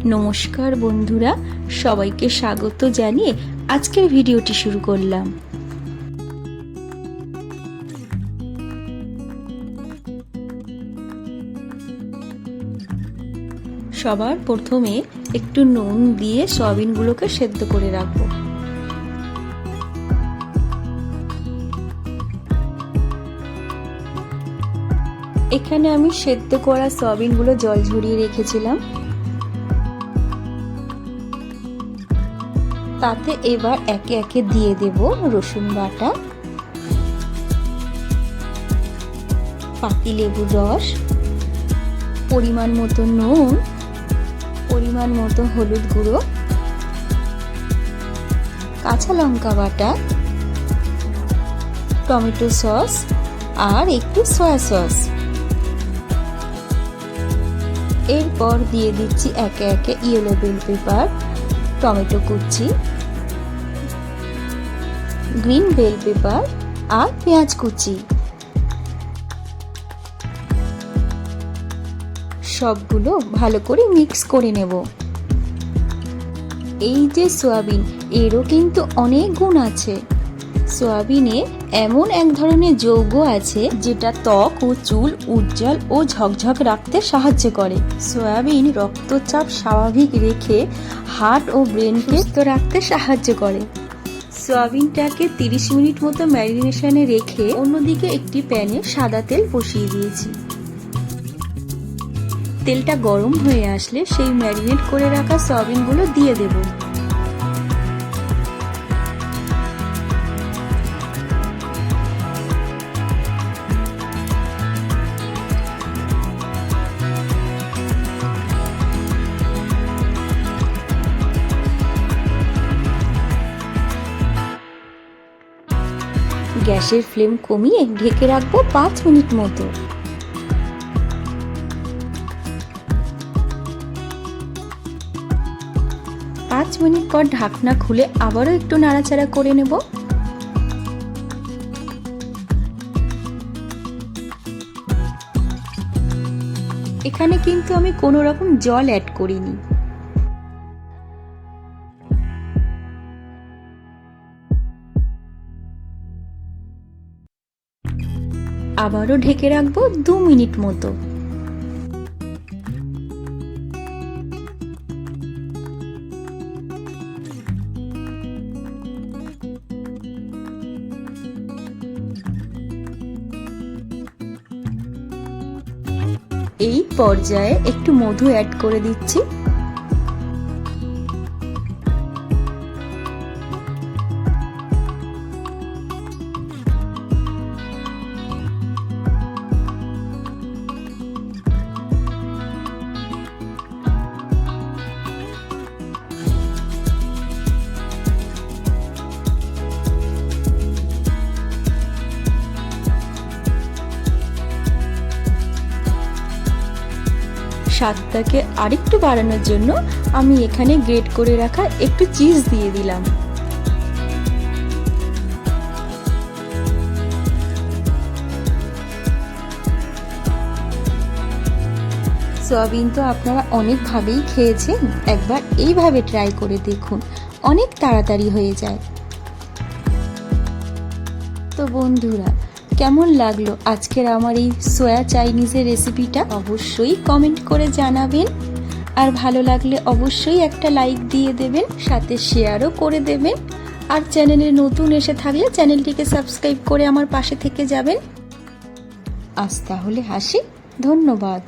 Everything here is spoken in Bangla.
নমস্কার বন্ধুরা, সবাইকে স্বাগত জানিয়ে আজকের ভিডিওটি শুরু করলাম। সবার প্রথমে একটু নুন দিয়ে সয়াবিনগুলোকে সেদ্ধ করে রাখবো। এখানে আমি সেদ্ধ করা সয়াবিনগুলো জল ঝরিয়ে রেখেছিলাম। তাতে এবার একে একে দিয়ে দেব রসুন বাটা, পাতিলেবুর রস, পরিমাণ মতো নুন, পরিমাণ মতো হলুদ গুঁড়ো, কাঁচা লঙ্কা বাটা, টমেটো সস আর একটু সয়া সস। এরপর দিয়ে দিচ্ছি একে একে ইয়েলো বেল পেপার, টমেটো কুচি, গ্রিন বেল পেপার আর পেঁয়াজ কুচি। সবগুলো ভালো করে মিক্স করে নেব। এই যে সয়াবিন, এরও কিন্তু অনেক গুণ আছে। সয়াবিনে এমন এক ধরনের যৌগ আছে যেটা ত্বক ও চুল উজ্জ্বল ও ঝকঝক রাখতে সাহায্য করে। সয়াবিন রক্তচাপ স্বাভাবিক রেখে হার্ট ও ব্রেনকে সুস্থ রাখতে সাহায্য করে। সয়াবিনটাকে 30 মিনিট মতো ম্যারিনেশনে রেখে অন্যদিকে একটি প্যানে সাদা তেল বসিয়ে দিয়েছি। তেলটা গরম হয়ে আসলে সেই ম্যারিনেট করে রাখা সয়াবিনগুলো দিয়ে দেব। গ্যাসের ফ্লেম কমিয়ে ঢেকে রাখবো 5 মিনিট মতো। 5 মিনিট পর ঢাকনা খুলে আবারও একটু নাড়াচাড়া করে নেব। এখানে কিন্তু আমি কোনো রকম জল অ্যাড করিনি। আবারও ঢেকে রাখবো 2 মিনিট মতো। এই পর্যায়ে একটু মধু অ্যাড করে দিচ্ছি। স্বাদটাকে আরেকটু বাড়ানোর জন্য আমি এখানে গ্রেট করে রাখা একটু চিজ দিয়ে দিলাম। সয়াবিন তো আপনারা অনেকভাবেই খেয়েছেন, একবার এইভাবে ট্রাই করে দেখুন, অনেক তাড়াতাড়ি হয়ে যায়। তো বন্ধুরা, কেমন লাগলো আজকের আমার এই সোয়া চাইনিজের রেসিপিটা? অবশ্যই কমেন্ট করে জানাবেন। আর ভালো লাগলে অবশ্যই একটা লাইক দিয়ে দেবেন, সাথে শেয়ারও করে দেবেন। আর চ্যানেলে নতুন এসে থাকলে চ্যানেলটিকে সাবস্ক্রাইব করে আমার পাশে থেকে যাবেন। আজ তাহলে আসি, ধন্যবাদ।